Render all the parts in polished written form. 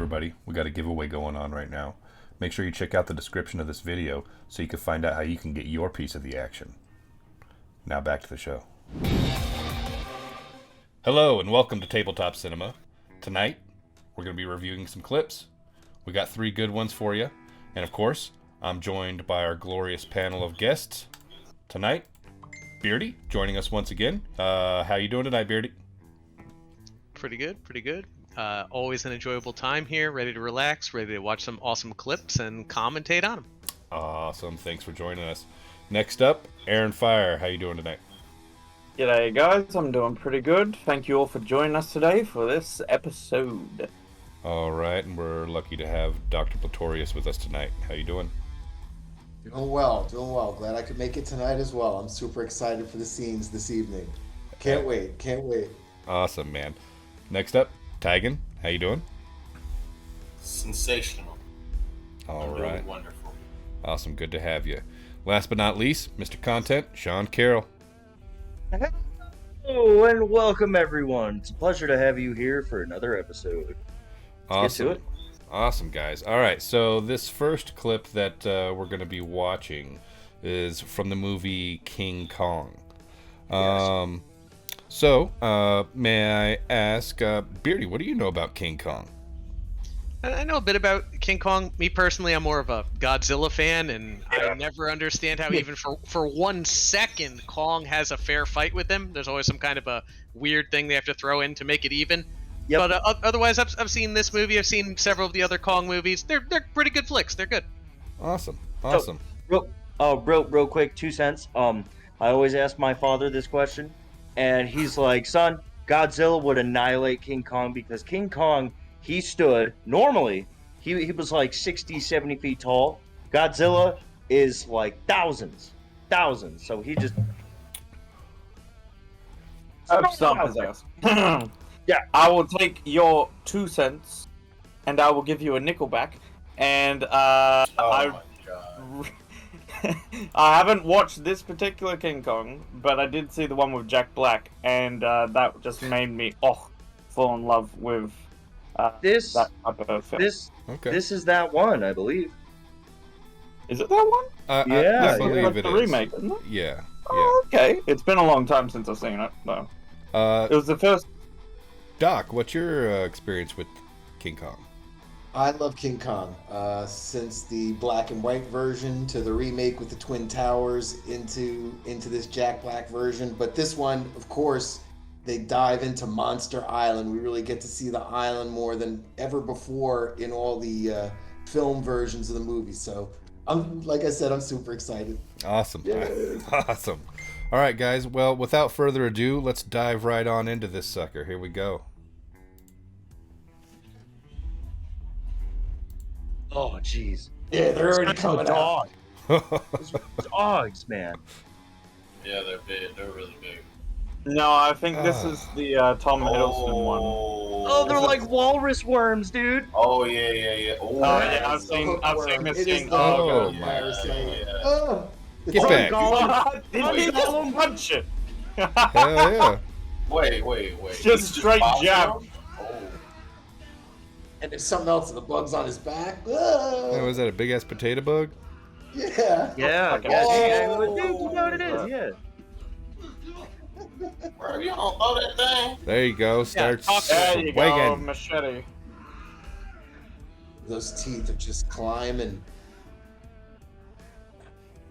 everybody, we got a giveaway going on right now. Make sure you check out the description of this video so you can find out how you can get your piece of the action. Now back to the show. Hello and welcome to Tabletop Cinema. Tonight, we're going to be reviewing some clips. We got 3 good ones for you. And of course, I'm joined by our glorious panel of guests. Tonight, Beardy, joining us once again. How you doing tonight, Beardy? Pretty good. Always an enjoyable time here, ready to relax, ready to watch some awesome clips and commentate on them. Awesome, thanks for joining us. Next up, Aaron Fire. How you doing tonight? G'day guys, I'm doing pretty good. Thank you all for joining us today for this episode. All right, and we're lucky to have Dr. Platorius with us tonight. How you doing? Doing well. Glad I could make it tonight as well. I'm super excited for the scenes this evening. Can't wait. Awesome, man. Next up, Tigan. How you doing? Sensational. All really right. Wonderful. Awesome, good to have you. Last but not least, Mr. Content, Sean Carroll. Hello and welcome everyone. It's a pleasure to have you here for another episode. Let's Awesome. get to it. Awesome, guys. All right, so this first clip that we're going to be watching is from the movie King Kong. May I ask, Beardy, what do you know about King Kong? I know a bit about King Kong. Me personally, I'm more of a Godzilla fan, and I never understand how even for 1 second Kong has a fair fight with him. There's always some kind of a weird thing they have to throw in to make it even. Yep. But otherwise, I've seen this movie. I've seen several of the other Kong movies. They're pretty good flicks. They're good. Awesome. Real quick, 2 cents. I always ask my father this question, and he's like, son, Godzilla would annihilate King Kong because King Kong, he stood, normally, he was like 60, 70 feet tall. Godzilla is like thousands. So he just... Stomp his ass. Yeah. I will take your 2 cents, and I will give you a nickel back. And Oh my god. I haven't watched this particular King Kong, but I did see the one with Jack Black, and that just made me fall in love with This that type of film. Okay. this is that one, I believe. Is it that one? Yeah, I believe That's it the is. remake, isn't it? Yeah. Oh, okay. It's been a long time since I've seen it, though. It was the first. Doc, what's your experience with King Kong? I love King Kong. Since the black and white version to the remake with the Twin Towers into this Jack Black version. But this one, of course, they dive into Monster Island. We really get to see the island more than ever before in all the film versions of the movie. So, like I said, I'm super excited. Awesome. Yay. Awesome. All right, guys. Well, without further ado, let's dive right on into this sucker. Here we go. Oh, jeez. Yeah, they're already coming out. Those dogs, man. Yeah, they're big. They're really big. No, I think this is the Tom Hiddleston one. Oh, they're like walrus worms, dude. Oh yeah. Oh yeah, I've It's the seen hookworm. this It is scene. the Oh, hookworm, my Parasite. God. Oh, Get it's back. God, did Wait. he just punch it? Hell yeah. Wait. Just straight box jab. him? Oh. And there's something else. The bug's on his back. Oh, was that a big ass potato bug? Yeah. Yeah, Okay. dude, you know what it is, yeah. Bro, you don't throw that thing. There you go. Starts There you go, swinging. machete. Those teeth are just climbing.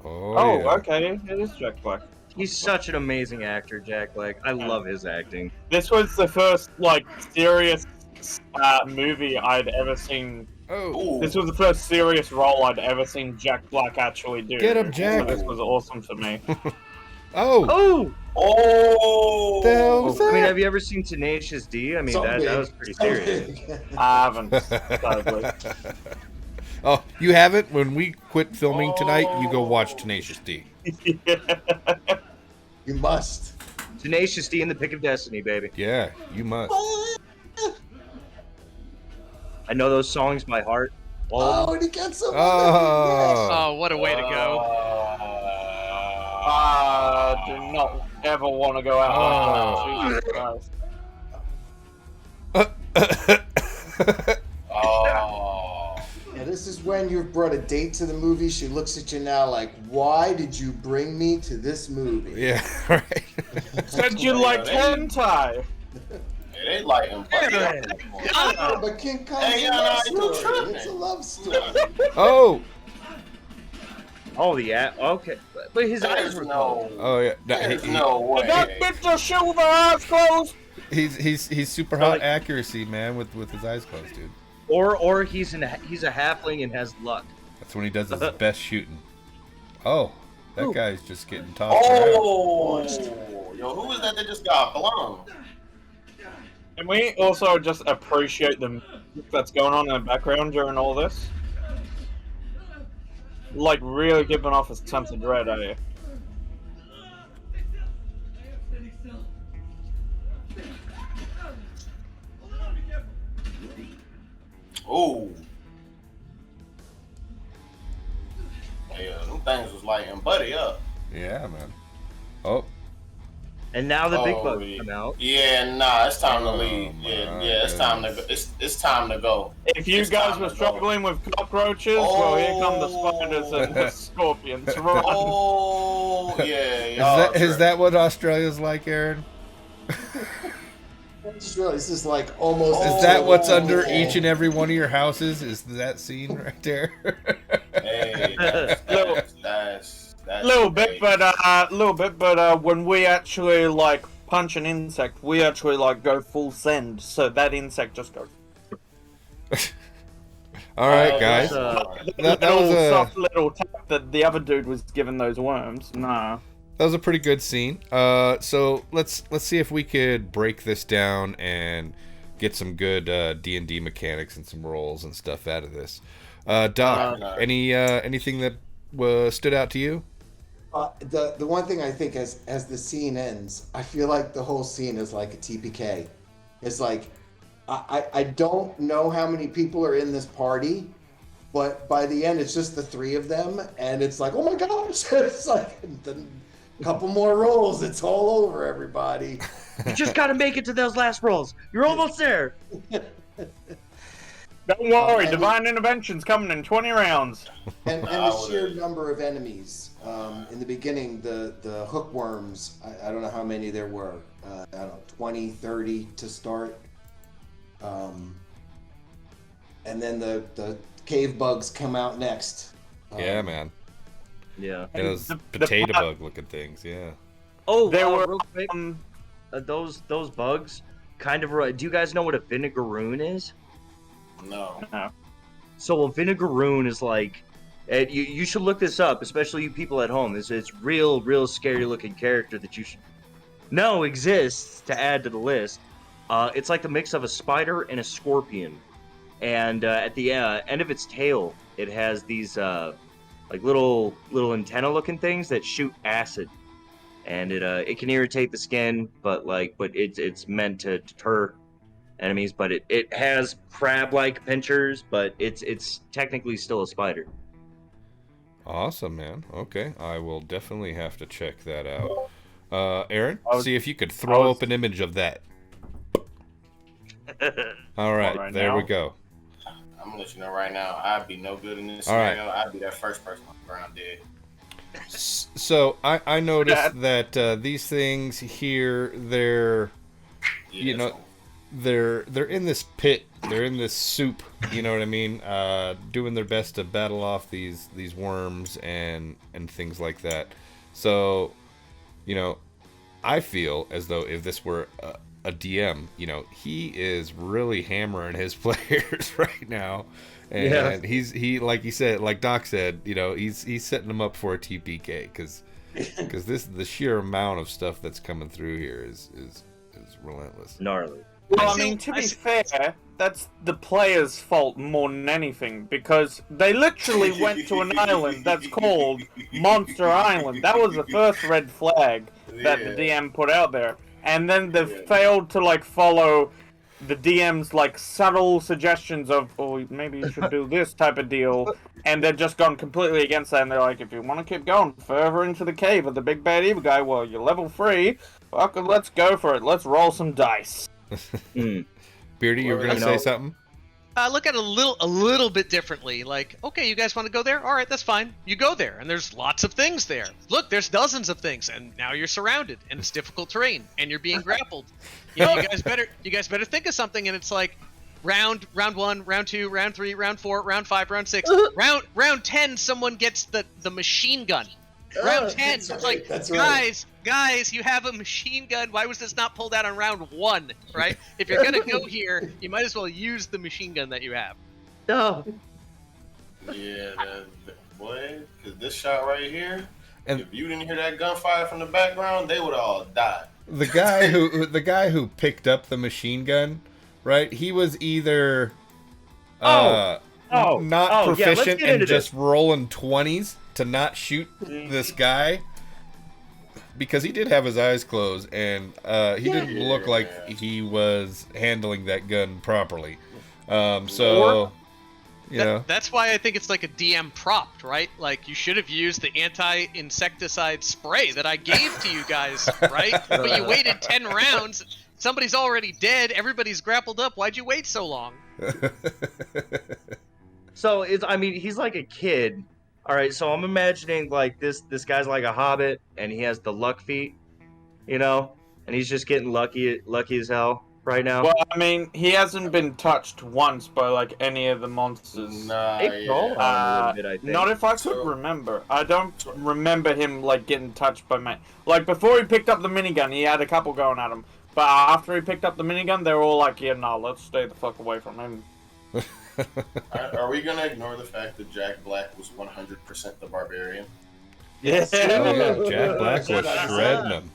Oh, yeah. Okay, it is Jack Black. He's such an amazing actor, Jack Black. I love his acting. This was the first serious movie I'd ever seen. Oh, Ooh. This was the first serious role I'd ever seen Jack Black actually do. Get him, Jack. So this was awesome for me. oh. Oh! Oh. The hell was I mean, that? have you ever seen Tenacious D? I mean, Something that big. was pretty Something serious. big. I haven't. Sadly. Oh, you haven't? When we quit filming tonight, you go watch Tenacious D. You must. Tenacious D in the Pick of Destiny, baby. Yeah, you must. I know those songs by heart. Oh, and he gets him. Oh. Oh, what a way to go! Do not ever want to go out like that. Jesus Christ. Oh when you've brought a date to the movie, she looks at you now like, why did you bring me to this movie? Yeah, right. Said you liked hentai. They like him. Oh, but King Kong's Hey, a love you story. tripping. It's a love story. Oh, Oh, yeah. Okay. But his eyes There's were no. oh yeah. No, There's no way. Did that bitch just shoot with her eyes closed? He's super hot accuracy, man, with his eyes closed, dude. Or he's a halfling and has luck. That's when he does his best shooting. Oh, that guy's just getting tossed around. Oh, yo, who was that just got blown? Can we also just appreciate the music that's going on in the background during all this? Like, really giving off a sense of dread, are you? Oh. Yeah, them things was lighting Buddy up. Yeah, man. Oh, And now the big Oh, bugs yeah. come out. Yeah, nah, it's time to Oh, leave. my Yeah, it's time to go. It's time to go. If you It's guys time were to go. struggling with cockroaches, well, here come the spiders and the scorpions. Run. Oh, yeah, is y'all is that what Australia's like, Aaron? I just realized this is like almost. Is that what's under each and every one of your houses? Is that scene right there? Hey, that's Little bit, but when we actually like punch an insect, we actually like go full send, so that insect just goes. All right, guys. That was a soft little tap that the other dude was giving those worms. Nah. that was a pretty good scene. So let's see if we could break this down and get some good D&D mechanics and some rolls and stuff out of this. Doc, anything that stood out to you? The one thing I think as the scene ends, I feel like the whole scene is like a TPK. It's like I don't know how many people are in this party, but by the end it's just the three of them, and it's like, oh my gosh, it's like a couple more rolls, it's all over, everybody. You just gotta make it to those last rolls. You're almost there. Don't worry, and divine intervention's coming in 20 rounds. And the sheer number of enemies. In the beginning, the hookworms, I don't know how many there were. I don't know, 20, 30 to start. And then the cave bugs come out next. Yeah, man. Yeah. Yeah, those the potato plot- bug looking things. Yeah. Oh, There were real quick, those bugs kind of. Do you guys know what a Vinegaroon is? No. So a Vinegaroon is like, and you should look this up, especially you people at home. It's real scary looking character that you should know exists to add to the list. It's like the mix of a spider and a scorpion, and at the end of its tail, it has these like little antenna looking things that shoot acid, and it can irritate the skin, but it's meant to deter enemies. But it has crab-like pincers, but it's technically still a spider. Awesome, man. Okay, I will definitely have to check that out. Aaron, see if you could throw up an image of that. All right, there we go. I'm gonna let you know right now. I'd be no good in this All right. scenario. I'd be that first person on the ground dead. So I noticed that these things here, they're they're in this pit, they're in this soup, you know what I mean, doing their best to battle off these worms and things like that. So, I feel as though if this were a DM, he is really hammering his players right now, and he like you said, like Doc said, he's setting them up for a TPK because the sheer amount of stuff that's coming through here is relentless. Gnarly. Well, I mean, to be fair, that's the player's fault more than anything, because they literally went to an island that's called Monster Island. That was the first red flag that the DM put out there. And then they failed to, follow the DM's, subtle suggestions of, oh, maybe you should do this type of deal. And they've just gone completely against that, and they're like, if you want to keep going further into the cave of the big bad evil guy, well, you're level 3. Fuck it, let's go for it. Let's roll some dice. Beardy, you were going to say something? look at it a little bit differently. Like, okay, you guys want to go there? All right, that's fine. You go there, and there's lots of things there. Look, there's dozens of things, and now you're surrounded, and it's difficult terrain, and you're being grappled. You guys better think of something. And it's like, round 1, round 2, round 3, round 4, round 5, round 6, round 10. Someone gets the machine gun. Round 10, it's like, guys, you have a machine gun. Why was this not pulled out on round 1, right? If you're going to go here, you might as well use the machine gun that you have. No. Yeah, boy, because this shot right here, And if you didn't hear that gunfire from the background, they would all died. the guy who picked up the machine gun, right? He was either not proficient and just rolling 20s to not shoot this guy, because he did have his eyes closed, and he didn't look like he was handling that gun properly. So, you know. That's why I think it's like a DM prop, right? Like, you should have used the anti-insecticide spray that I gave to you guys, right? But you waited 10 rounds. Somebody's already dead. Everybody's grappled up. Why'd you wait so long? So he's like a kid. All right, so I'm imagining like this guy's like a hobbit, and he has the luck feet, you know, and he's just getting lucky as hell right now. Well, I mean, he hasn't been touched once by like any of the monsters. Nah, They crawl on him a little bit, I think. Not if I could remember. I don't remember him like getting touched by me. Like before he picked up the minigun, he had a couple going at him. But after he picked up the minigun, they were all like, "Yeah, no, let's stay the fuck away from him." Are we gonna ignore the fact that Jack Black was 100% the barbarian? Yes. Oh yeah, Jack Black was shredding him.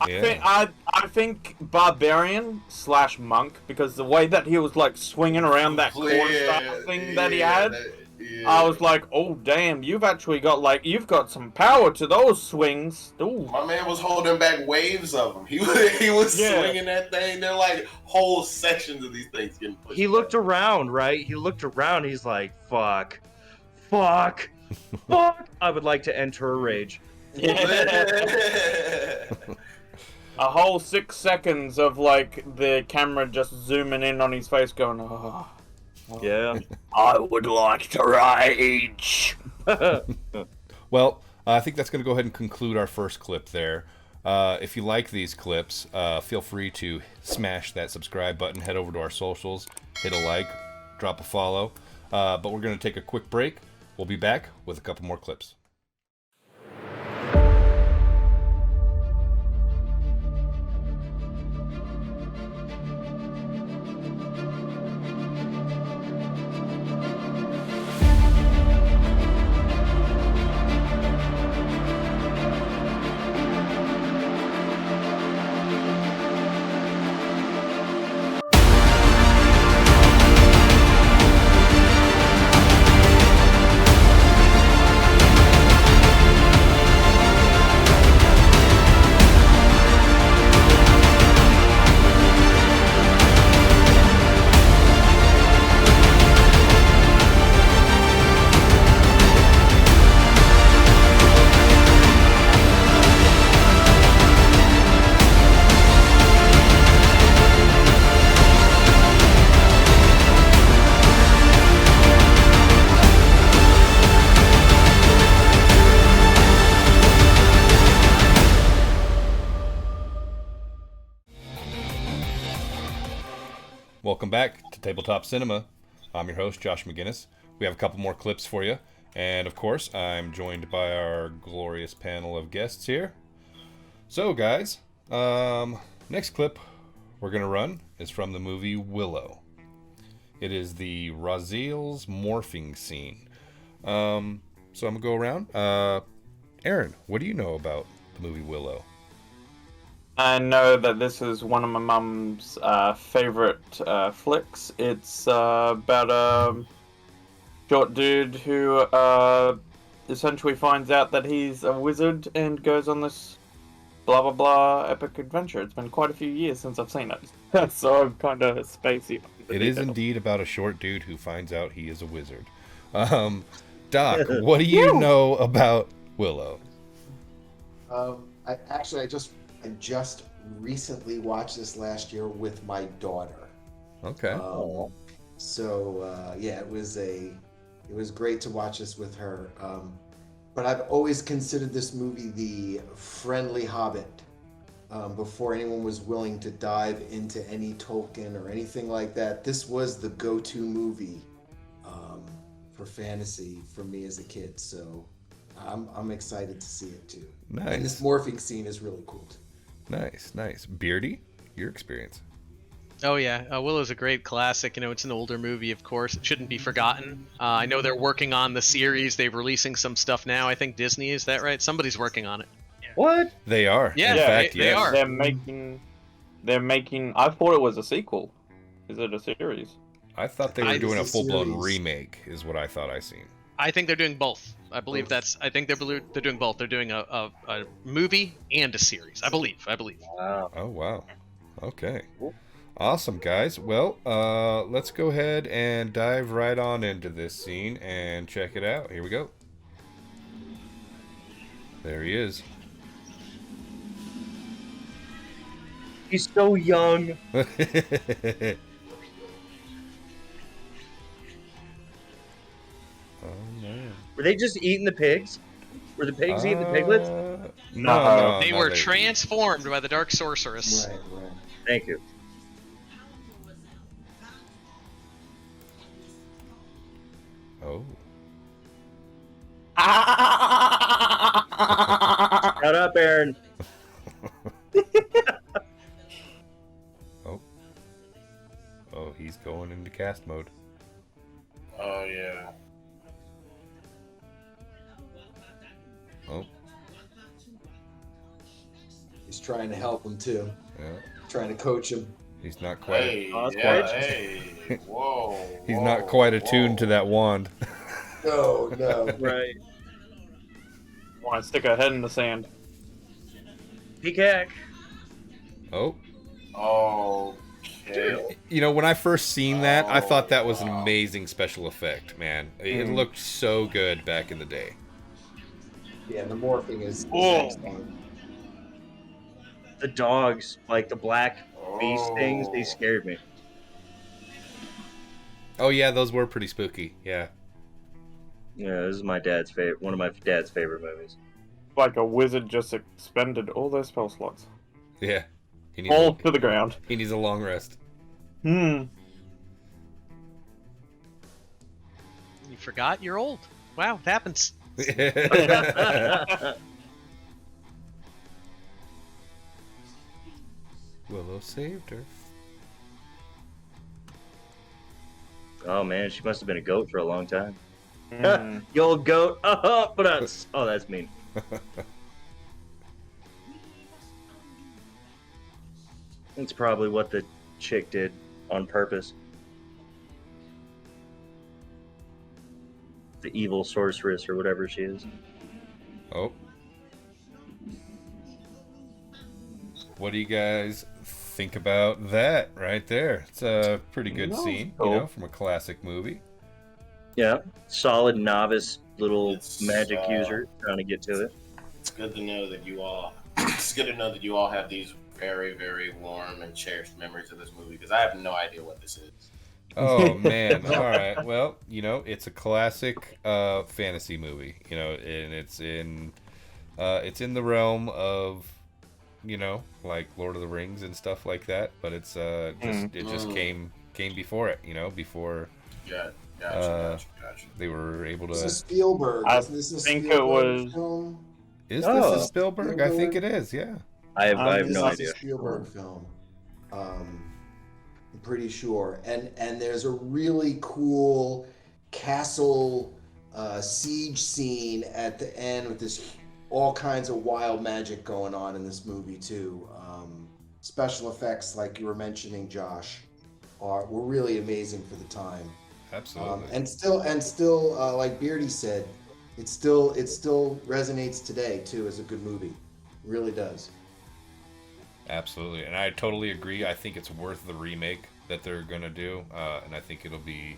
Yeah. I think barbarian / monk, because the way that he was like swinging around that cornstarch thing that he had, I was like, oh damn, you've got some power to those swings. Ooh. My man was holding back waves of them. He was swinging that thing. They're like whole sections of these things getting pushed. He looked around, right? He looked around. He's like, fuck. I would like to enter a rage. A whole 6 seconds of like the camera just zooming in on his face, going, "Oh, Yeah. I would like to rage." Well, I think that's going to go ahead and conclude our first clip there. If you like these clips, feel free to smash that subscribe button, head over to our socials, hit a like, drop a follow. But we're going to take a quick break. We'll be back with a couple more clips. Welcome back to Tabletop Cinema. I'm your host, Josh McGinnis. We have a couple more clips for you. And of course, I'm joined by our glorious panel of guests here. So guys, next clip we're going to run is from the movie Willow. It is the Raziel's morphing scene. So I'm going to go around. Aaron, what do you know about the movie Willow? I know that this is one of my mum's favorite flicks. It's about a short dude who essentially finds out that he's a wizard and goes on this blah blah blah epic adventure. It's been quite a few years since I've seen it, so I'm kind of spacey. It is indeed about a short dude who finds out he is a wizard. Doc, what do you know about Willow? I just recently watched this last year with my daughter. Okay. So yeah, it was great to watch this with her. But I've always considered this movie the Friendly Hobbit. Before anyone was willing to dive into any Tolkien or anything like that, this was the go-to movie for fantasy for me as a kid. So I'm excited to see it too. Nice. And this morphing scene is really cool too. Nice. Beardy, your experience. Oh yeah, Willow's a great classic. It's an older movie, of course. It shouldn't be forgotten. I know they're working on the series. They're releasing some stuff now. I think Disney, is that right? Somebody's working on it. What? They are. Yeah, In fact, they yes. are. They're making. I thought it was a sequel. Is it a series? I thought they were doing a It's a full-blown series. remake, is what I thought I seen. I think they're doing both. I believe I think they're doing both. They're doing a movie and a series. I believe. Wow. Oh, wow. Okay. Cool. Awesome, guys. Well, let's go ahead and dive right on into this scene and check it out. Here we go. There he is. He's so young. Oh, man. Were they just eating the pigs? Were the pigs eating the piglets? No, They no, were transformed by the Dark Uh, Sorceress. Right. Thank you. Oh. Shut up, Aaron. Oh, he's going into cast mode. Oh yeah. Oh, He's trying to help him too. yeah. Trying to coach him. He's not quite. Hey, Oh, that's yeah, quite- hey. Whoa. He's whoa, not quite attuned to whoa. that wand. No. Right. Want to stick a head in the sand? Peacock. Oh. Okay. When I first seen that, I thought that was an wow. amazing special effect, man. It looked so good back in the day. Yeah, the morphing is Oh. excellent. The dogs, like the black beast things, they Oh. scared me. Oh yeah, those were pretty spooky. Yeah. Yeah, this is my dad's favorite. One of my dad's favorite movies. Like a wizard just expended all their spell slots. Yeah. He All to the ground. needs a long rest. Hmm. You forgot you're old. Wow, it happens. Willow saved her. Oh man, she must have been a goat for a long time. Hmm. You old goat. Oh, that's mean. That's probably what the chick did on purpose. The evil sorceress or whatever she is. Oh. What do you guys think about that right there? It's a pretty good No, scene, cool. from a classic movie. Yeah, solid novice little It's, magic user trying to get to it. It's good to know that you all. It's good to know that you all have these very, very warm and cherished memories of this movie because I have no idea what this is. Oh man! All right. Well, it's a classic fantasy movie. And it's in the realm of, like Lord of the Rings and stuff like that. But it's just came before it. Before Yeah, gotcha. they were able This is to. Spielberg. I Isn't this a think it Spielberg was- film? Is Oh. this a Spielberg? I think it is. Yeah. I have This no is idea. a Spielberg film. I'm pretty sure. And there's a really cool castle siege scene at the end with this all kinds of wild magic going on in this movie too. Special effects, like you were mentioning, Josh, were really amazing for the time. Absolutely. And still, like Beardy said, it still resonates today too as a good movie. It really does. Absolutely, and I totally agree. I think it's worth the remake that they're gonna do, and I think it'll be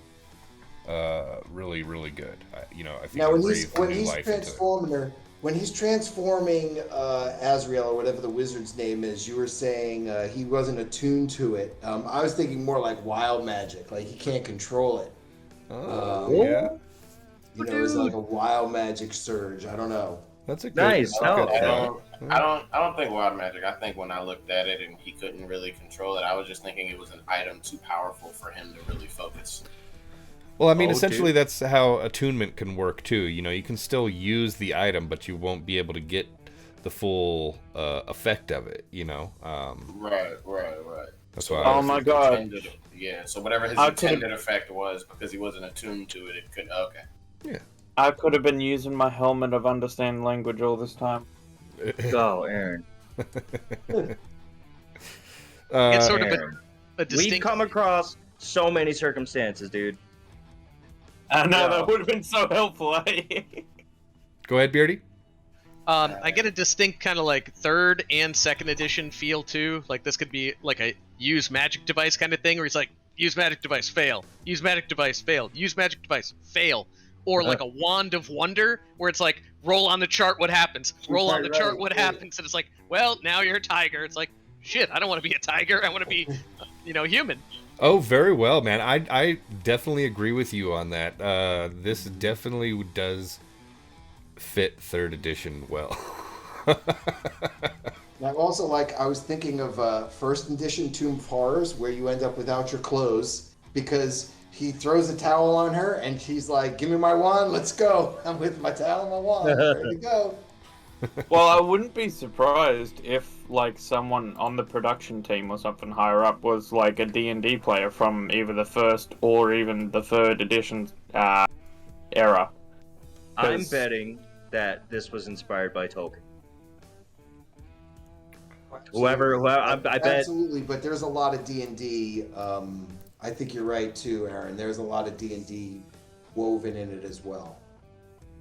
really, really good. I think Now, it'll when breathe he's new life into it. transforming her, When he's transforming Azrael or whatever the wizard's name is, you were saying he wasn't attuned to it. I was thinking more like wild magic, like he can't control it. Yeah. You know, it's like a wild magic surge. I don't know. That's a good, Nice. that's a good I thought. don't think wild magic. I think when I looked at it and he couldn't really control it, I was just thinking it was an item too powerful for him to really focus. Well, I mean, Oh, essentially, dude. that's how attunement can work too. You know, you can still use the item, but you won't be able to get the full effect of it. You know, Right. that's So why. Oh my God. Yeah, so whatever his I could've- intended effect was, because he wasn't attuned to it, it could. Okay. I could have been using my helmet of understand language all this time. Go, Aaron. It's sort of Aaron. a We've distinct. come across so many circumstances, dude. I know, Yeah. that would have been so helpful, eh? Go ahead, Beardy. I get a distinct kind of like third and second edition feel too. Like this could be like a use magic device kind of thing, where he's like, use magic device, fail. Use magic device, fail. Use magic device, fail. Or like a wand of wonder, where it's like, roll on the chart, what happens? Roll on the Right, chart, what right. happens? And it's like, well, now you're a tiger. It's like, shit, I don't want to be a tiger. I want to be, human. Oh, very well, man. I definitely agree with you on that. This definitely does fit third edition well. And I also I was thinking of first edition Tomb of Horrors, where you end up without your clothes because he throws a towel on her and she's like, "Give me my wand, let's go." I'm with my towel and my wand, ready to go. Well, I wouldn't be surprised if, like, someone on the production team or something higher up was, like, a D&D player from either the first or even the third edition era. I'm 'Cause- betting that this was inspired by Tolkien. Whoever I bet. Absolutely, but there's a lot of D&D. I think you're right too, Aaron. There's a lot of D&D woven in it as well.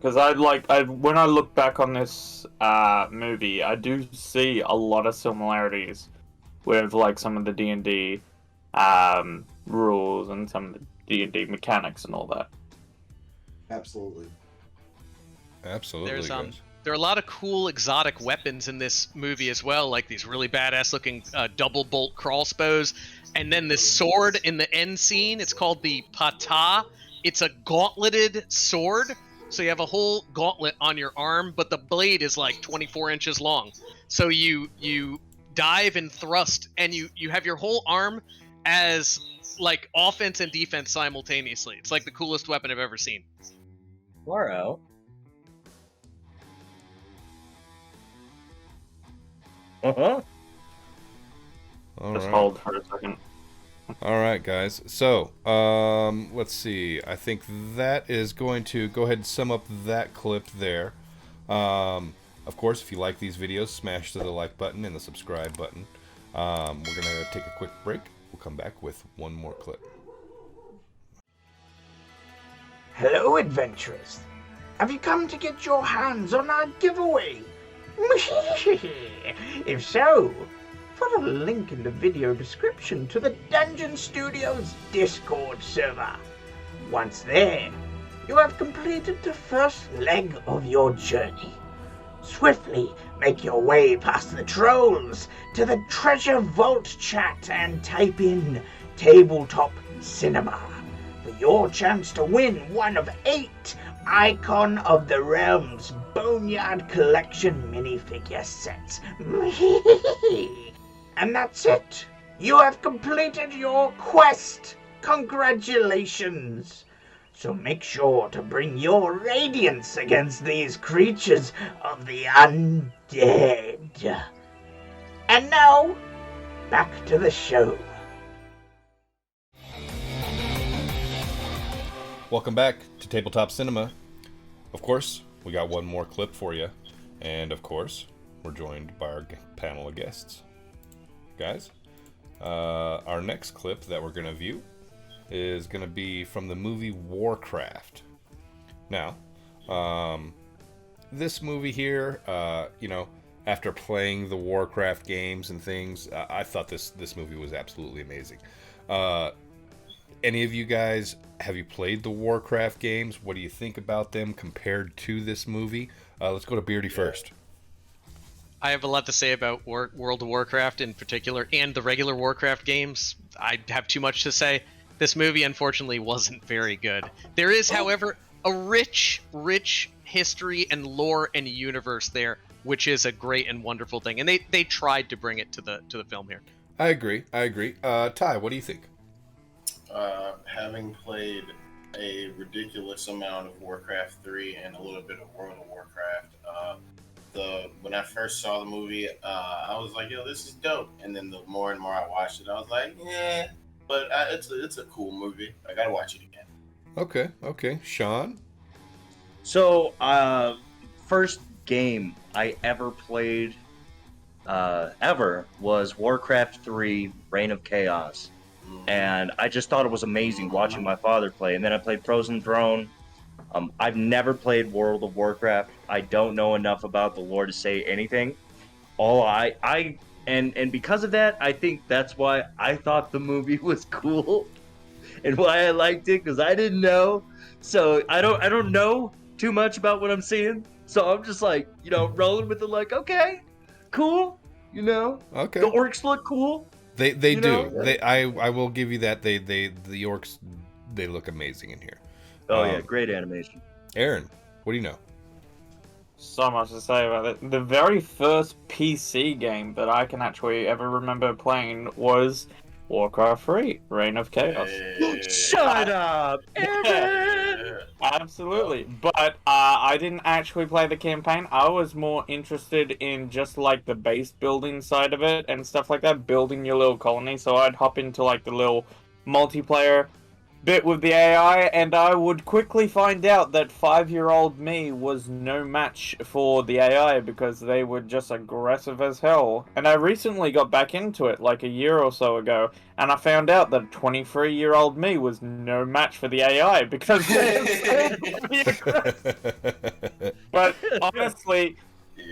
Because when I look back on this movie, I do see a lot of similarities with like some of the D&D rules and some of the D&D mechanics and all that. Absolutely. Absolutely. There's guys. there are a lot of cool exotic weapons in this movie as well, like these really badass looking double bolt crossbows, and then this sword in the end scene. It's called the Patah. It's a gauntleted sword, so you have a whole gauntlet on your arm, but the blade is like 24 inches long. So you dive and thrust, and you have your whole arm as like offense and defense simultaneously. It's like the coolest weapon I've ever seen. Far out. Uh-huh. All Just right. hold for a second. All right, guys. So, let's see. I think that is going to go ahead and sum up that clip there. Of course, if you like these videos, smash the like button and the subscribe button. We're going to take a quick break. We'll come back with one more clip. Hello, adventurers. Have you come to get your hands on our giveaway? If so, follow the link in the video description to the Dungeon Studios Discord server. Once there, you have completed the first leg of your journey. Swiftly make your way past the trolls to the Treasure Vault chat and type in Tabletop Cinema for your chance to win one of 8 Icon of the Realms Boneyard Collection minifigure sets. And that's it. You have completed your quest. Congratulations. So make sure to bring your radiance against these creatures of the undead. And now, back to the show. Welcome back to Tabletop Cinema. Of course, we got one more clip for you. And of course, we're joined by our panel of guests. Guys, our next clip that we're going to view is going to be from the movie Warcraft. Now, this movie here, after playing the Warcraft games and things, I thought this movie was absolutely amazing. any of you guys, have you played the Warcraft games? What do you think about them compared to this movie? Let's go to Beardy first. I have a lot to say about World of Warcraft in particular, and the regular Warcraft games. I have too much to say. This movie, unfortunately, wasn't very good. There is, however, a rich history and lore and universe there, which is a great and wonderful thing. And they tried to bring it to the film here. I agree. Ty, what do you think? Having played a ridiculous amount of Warcraft 3 and a little bit of World of Warcraft, when I first saw the movie, I was like, yo, this is dope. And then the more and more I watched it, I was like, yeah, but it's a cool movie. I gotta watch it again. Okay. Sean? So, first game I ever played ever was Warcraft 3 Reign of Chaos. And I just thought it was amazing watching my father play. And then I played Frozen Throne. I've never played World of Warcraft. I don't know enough about the lore to say anything. And because of that, I think that's why I thought the movie was cool and why I liked it, because I didn't know. So I don't know too much about what I'm seeing. So I'm just like, rolling with it like, okay, cool, Okay. The orcs look cool. They do. I will give you that. The orcs, they look amazing in here. Oh yeah, great animation. Aaron, what do you know? So much to say about it. The very first PC game that I can actually ever remember playing was Warcraft 3, Reign of Chaos. Shut up, Aaron! Absolutely. But I didn't actually play the campaign. I was more interested in just like the base building side of it and stuff like that, building your little colony. So I'd hop into like the little multiplayer bit with the AI, and I would quickly find out that 5-year-old me was no match for the AI because they were just aggressive as hell. And I recently got back into it like a year or so ago, and I found out that 23-year-old me was no match for the AI because But honestly,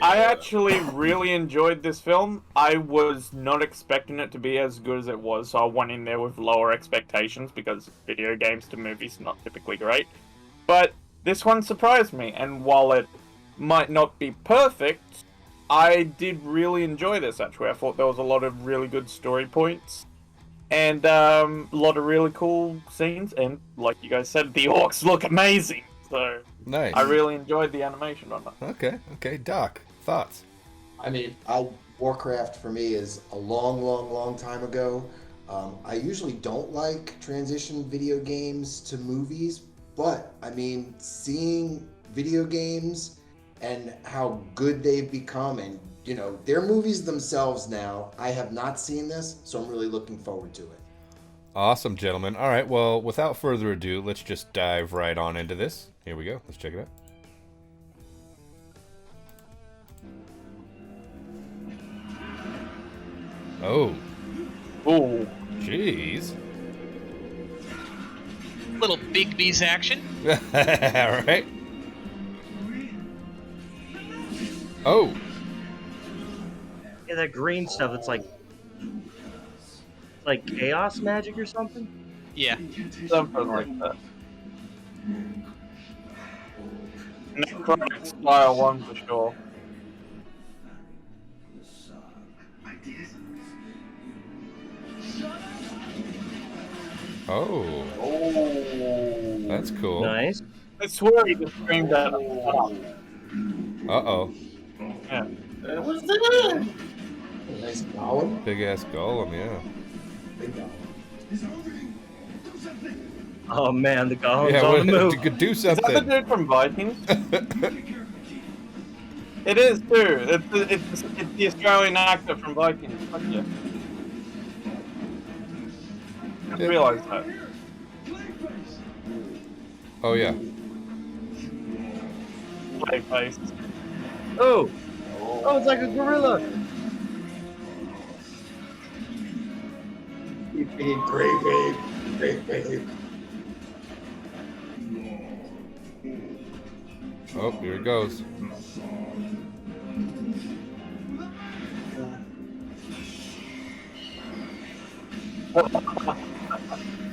I actually really enjoyed this film. I was not expecting it to be as good as it was, so I went in there with lower expectations because video games to movies are not typically great. But this one surprised me, and while it might not be perfect, I did really enjoy this actually. I thought there was a lot of really good story points and a lot of really cool scenes, and like you guys said, the orcs look amazing. So Nice. I really enjoyed the animation on that. Okay. Doc, thoughts? I mean, Warcraft for me is a long time ago. I usually don't like transition video games to movies, but I mean, seeing video games and how good they've become, and they're movies themselves now. I have not seen this, so I'm really looking forward to it. Awesome, gentlemen. All right, well, without further ado, let's just dive right on into this. Here we go. Let's check it out. Oh. Ooh. Jeez. Little Bigby's action. All right. Oh. Yeah, that green stuff. It's like chaos magic or something. Yeah. Something like that. Necrotic style one for sure. Oh. That's cool. Nice. I swear he just screamed at him. Uh-oh. Yeah. What's that? Nice golem. Big ass golem, yeah. Big golem. Oh man, the golem's Yeah, on the move. could do Is that the something. dude from Vikings? It is too. It's the Australian actor from Vikings. Fuck yeah. I didn't realize that. Oh, yeah. Playface. Oh, it's like a gorilla. Great babe. Oh, here it goes.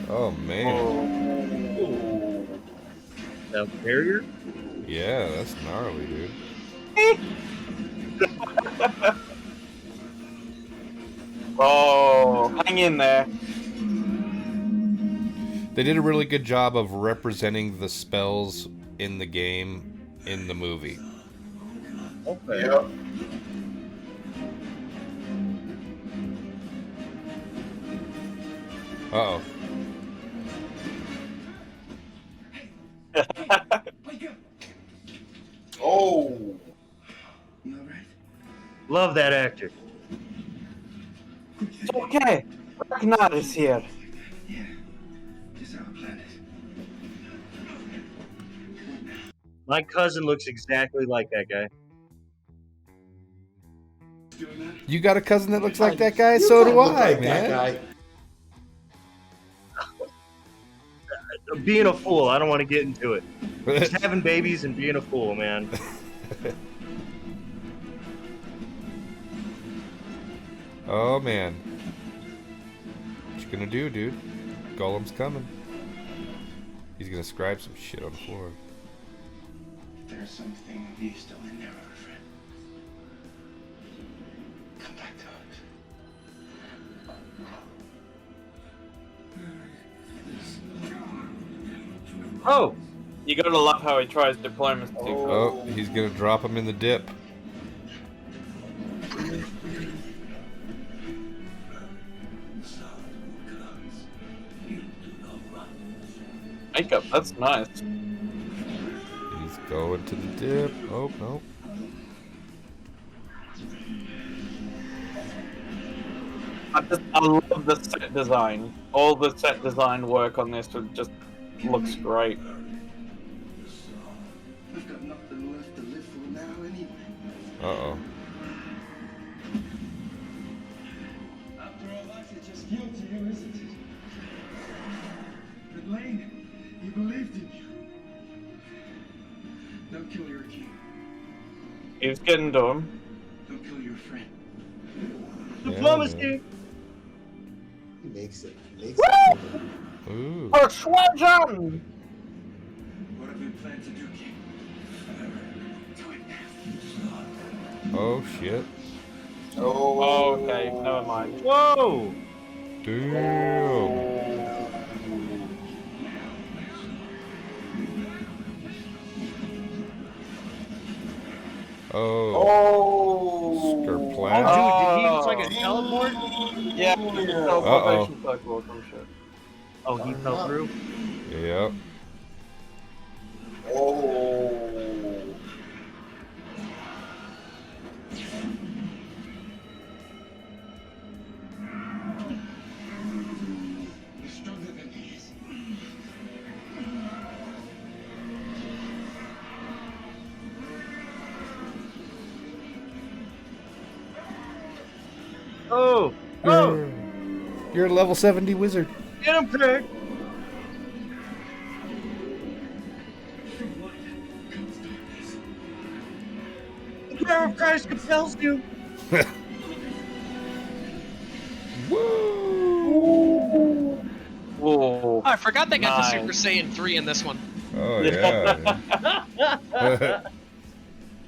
Oh man. The barrier? Yeah, that's gnarly, dude. Oh, hang in there. They did a really good job of representing the spells in the game in the movie. Okay. Yep. Uh-oh. Oh. Love that actor. It's okay. Ragnar is here. My cousin looks exactly like that guy. You got a cousin that looks like that guy? You So kinda do look I, like that man. guy. Being a fool, I don't want to get into it. Just having babies and being a fool, man. Oh man. What you gonna do, dude? Golem's coming. He's gonna scribe some shit on the floor. There's something you still in there, my friend. Come back to us. Oh! You gotta love how he tries diplomacy. Oh, he's gonna drop him in the dip. Makeup, that's nice. He's going to the dip. Oh, no. I love the set design. All the set design work on this just looks great. I've got nothing left to live for now anyway. Uh-oh. After all that, it just guilt to you, isn't it? But Lane, he believed in you. Don't kill your king. He's getting to him. Don't kill your friend. Diplomacy! He makes it. He makes it. Ooh. Persuasion! What have you planned to do, king? Do it now. Oh, shit. Oh, okay, never mind. Whoa! Damn. Oh. Oh. Skerplat. Oh, dude, did he use like a teleport? Yeah, Uh-oh. circle or some shit. Oh, he fell through? Yep. Oh. You're stronger than he is. Oh! Oh! You're a level 70 wizard. Get him, Craig! The power of Christ compels you! Woo! Whoa. Oh, I forgot they got Nice. the Super Saiyan 3 in this one. Oh, yeah.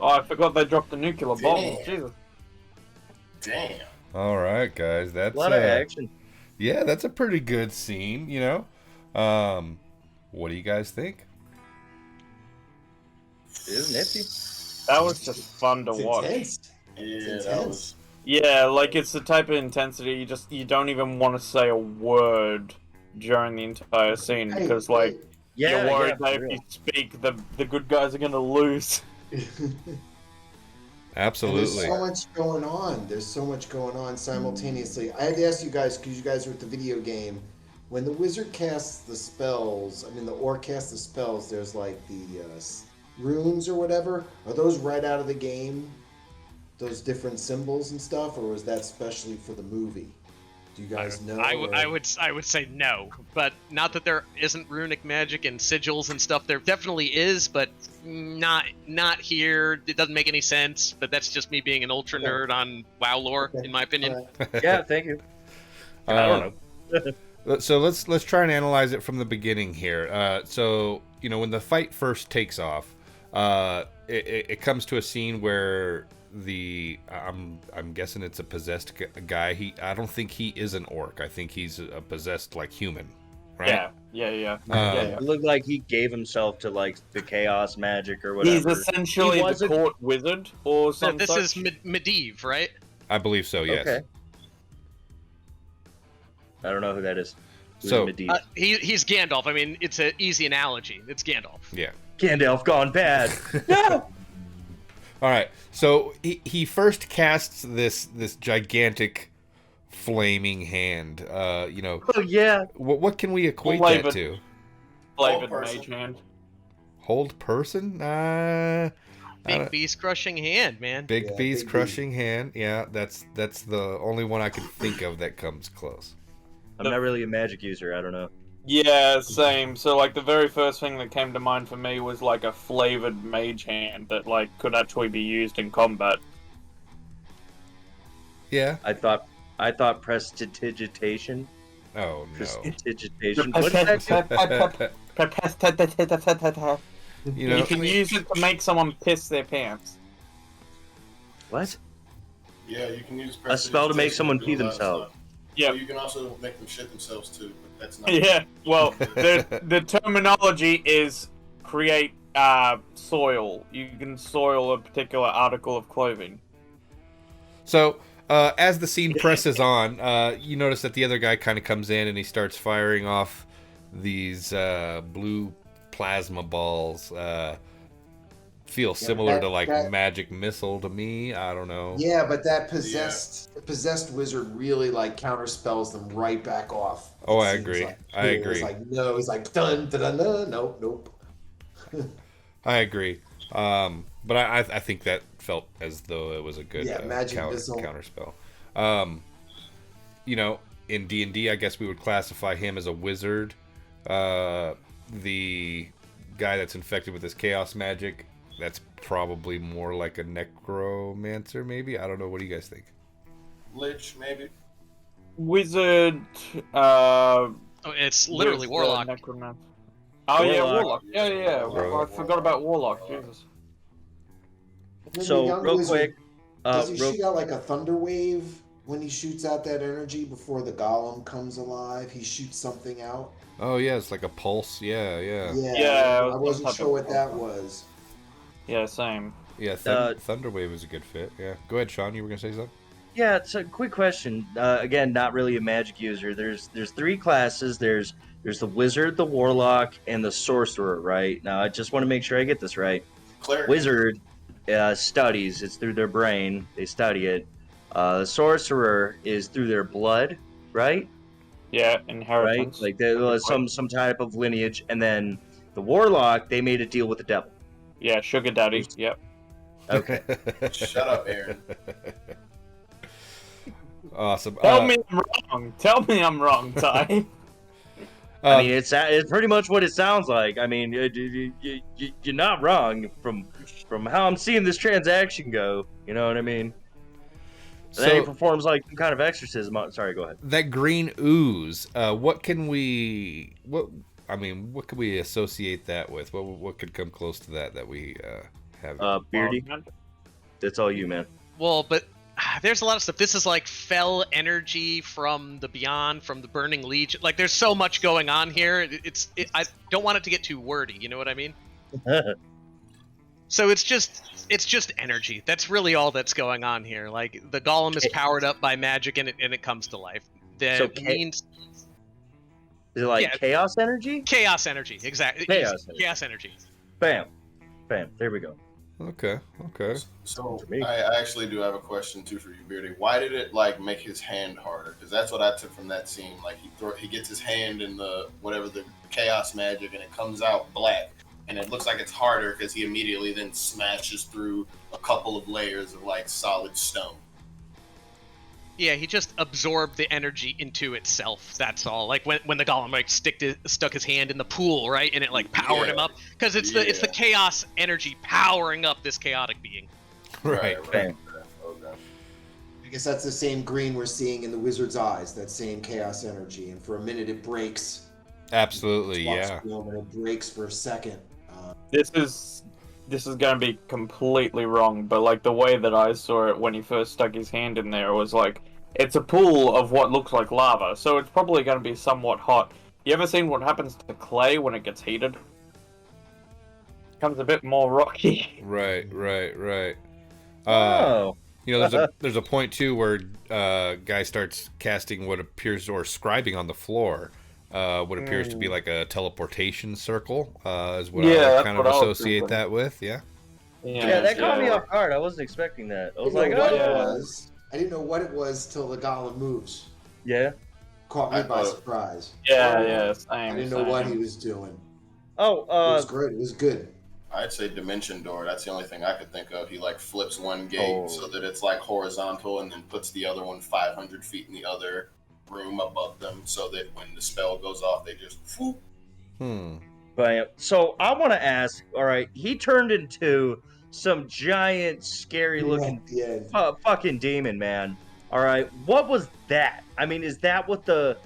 Oh, I forgot they dropped the nuclear bomb. Damn. Jesus. Damn. All right, guys. That's A lot of action. yeah, that's a pretty good scene, you know. What do you guys think? It is nifty. That was just fun to It's watch. intense. Yeah, It's that intense. was. Yeah, like it's the type of intensity you don't even want to say a word during the entire scene Hey, because like Yeah, you're worried yeah, that for if real. you speak, the good guys are gonna lose. And Absolutely. there's so much going on. There's so much going on simultaneously. I had to ask you guys, because you guys were at the video game, when the wizard casts the spells, the orc casts the spells, there's like the runes or whatever. Are those right out of the game? Those different symbols and stuff? Or was that specially for the movie? Do you guys know? I or- would say no, but not that there isn't runic magic and sigils and stuff. There definitely is, but not here. It doesn't make any sense. But that's just me being an ultra Okay. nerd on WoW lore, Okay. in my opinion. All right. Yeah, thank you. I Uh, don't know. So let's try and analyze it from the beginning here. So when the fight first takes off, it comes to a scene where I'm guessing it's a possessed guy. I don't think he is an orc. I think he's a possessed like human, right? Yeah. It looked like he gave himself to like the chaos magic or He's whatever. essentially He the wasn't- court wizard or No, something. this is Medivh, right? I believe so. Yes. Okay. I don't know who that is. Who's So- Medivh? He's Gandalf. I mean, it's an easy analogy. It's Gandalf. Yeah. Gandalf gone bad. All right. So he first casts this gigantic flaming hand. Oh yeah. What can we equate Flavor. that to? Flavored Person. mage hand. Hold person? Big beast crushing hand, man. Big Yeah, B's Big B. crushing hand. Yeah, that's the only one I can think of that comes close. I'm not really a magic user. I don't know. Yeah, same. So like the very first thing that came to mind for me was like a flavored mage hand that like could actually be used in combat. Yeah. I thought prestidigitation. Oh no. Prestidigitation. What's that? You know, You can use it to make someone piss their pants. What? Yeah, you can use A spell to make someone pee do a lot of themselves. stuff. Yeah. So you can also make them shit themselves too, but that's not. Yeah. Well, the terminology is create soil. You can soil a particular article of clothing. So, as the scene presses on, you notice that the other guy kind of comes in and he starts firing off these blue plasma balls. Feel similar to like that- magic missile to me. I don't know. Yeah, but that possessed wizard really like counterspells them right back off. Oh, It I seems agree. like. I agree. It's like no, he's like dun dun dun. Nope. I agree. But I think that felt as though it was a good magic missile. counterspell. In D&D, I guess we would classify him as a wizard. The guy that's infected with this chaos magic, that's probably more like a necromancer, maybe? I don't know. What do you guys think? Lich, maybe. Wizard. Oh, it's literally with, warlock. necromancer. Oh yeah, Warlock. warlock. Yeah. Warlock. I forgot about warlock. Jesus. And then the So young real wizard, quick, does he real shoot out like a thunder wave when he shoots out that energy before the golem comes alive? He shoots something out. Oh, yeah, it's like a pulse. Yeah. Yeah, I wasn't some type sure of- what that was. Yeah, same. Yeah, Thunderwave is a good fit. Yeah. Go ahead, Sean. You were going to say something? Yeah, it's a quick question. Again, not really a magic user. There's three classes. There's the wizard, the warlock, and the sorcerer. Right now, I just want to make sure I get this right. Cleric. Wizard studies. It's through their brain. They study it. The sorcerer is through their blood. Right. Yeah, Right. inheritance. Like there's some type of lineage, and then the warlock. They made a deal with the devil. Yeah, sugar daddy. Yep. Okay. Shut up, Aaron. Awesome. Tell me I'm wrong. Tell me I'm wrong, Ty. I mean, it's pretty much what it sounds like. I mean, you're not wrong from how I'm seeing this transaction go. You know what I mean? And then he performs like some kind of exorcism. Sorry, go ahead. That green ooze. What can we associate that with? What could come close to that we have? Beardy. That's all you, man. Well, but there's a lot of stuff. This is like fell energy from the beyond, from the burning legion. Like, there's so much going on here. I don't want it to get too wordy. You know what I mean? So it's just energy. That's really all that's going on here. Like, the golem is powered up by magic, and it comes to life. So means Is it like Yeah. chaos energy? chaos energy. Exactly. Chaos energy. Energy. Bam. There we go. Okay. So For me. I actually do have a question too for you, Beardy. Why did it like make his hand harder? Because that's what I took from that scene. Like he gets his hand in the chaos magic, and it comes out black, and it looks like it's harder because he immediately then smashes through a couple of layers of like solid stone. Yeah, he just absorbed the energy into itself. That's all. Like when the golem like stuck his hand in the pool, right, and it like powered him up, because it's the chaos energy powering up this chaotic being. Right. Bam. Okay. I guess that's the same green we're seeing in the wizard's eyes, that same chaos energy. And for a minute it breaks. Absolutely, Swaps yeah. film and it breaks for a second. This is gonna be completely wrong, but like the way that I saw it when he first stuck his hand in there was like, it's a pool of what looks like lava, so it's probably gonna be somewhat hot. You ever seen what happens to clay when it gets heated? It becomes a bit more rocky. Right. Oh. You know, there's a point too where guy starts casting what appears or scribing on the floor. What appears to be like a teleportation circle is what I Yeah, would that's kind what of I was associate thinking. that with. Yeah. Yeah, that caught me off guard. I wasn't expecting that. I was like, what it oh. was. I didn't know what it was till the golem moves. Yeah. Caught me I by thought- surprise. Yeah, same. I didn't know what he was doing. Oh, It was great. It was good. I'd say Dimension Door. That's the only thing I could think of. He like flips one gate Oh. so that it's like horizontal, and then puts the other one 500 feet in the other room above them, so that when the spell goes off, they just. Whoop. But so I want to ask. All right, he turned into some giant, scary-looking Yeah. fucking demon, man. All right, what was that? I mean, is that what the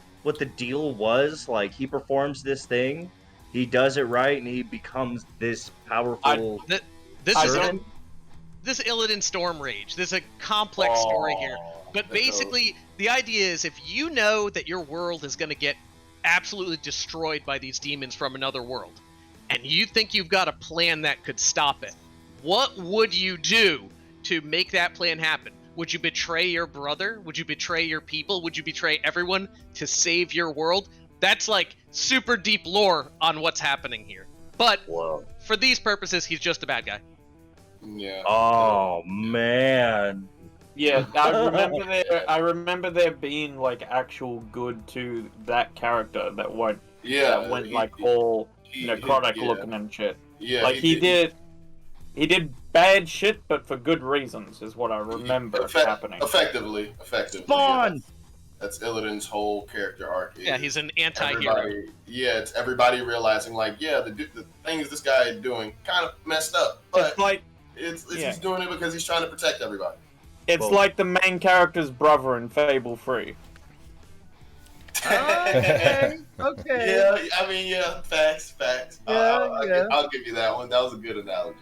deal was? Like, he performs this thing, he does it right, and he becomes this powerful. This I is don't- this Illidan Storm Rage. This is a complex story here. But basically, the idea is if you know that your world is going to get absolutely destroyed by these demons from another world, and you think you've got a plan that could stop it, what would you do to make that plan happen? Would you betray your brother? Would you betray your people? Would you betray everyone to save your world? That's like super deep lore on what's happening here. But for these purposes, he's just a bad guy. Yeah. Oh man. Yeah, I remember there being like actual good to that character that went like all necrotic looking and shit. Yeah. Like he did bad shit, but for good reasons, is what I remember happening. Effectively. Spawn! That's Illidan's whole character arc. Yeah, he's an anti-hero. It's everybody realizing, like, the things this guy is doing kind of messed up, but It's like he's doing it because he's trying to protect everybody. it's like the main character's brother in Fable 3. Okay. Yeah, I mean, facts. Yeah. I'll give you that one. That was a good analogy.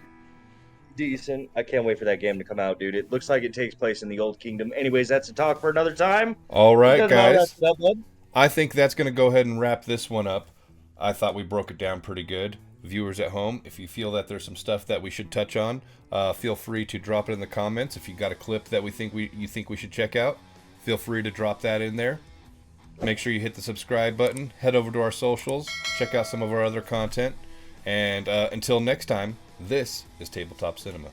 Decent. I can't wait for that game to come out, dude. It looks like it takes place in the Old Kingdom. Anyways, that's a talk for another time. All right, Doesn't all that guys. stuff, bud? I think that's going to go ahead and wrap this one up. I thought we broke it down pretty good. Viewers at home, if you feel that there's some stuff that we should touch on, feel free to drop it in the comments. If you got a clip that you think we should check out, feel free to drop that in there. Make sure you hit the subscribe button. Head over to our socials. Check out some of our other content. And until next time, this is Tabletop Cinema.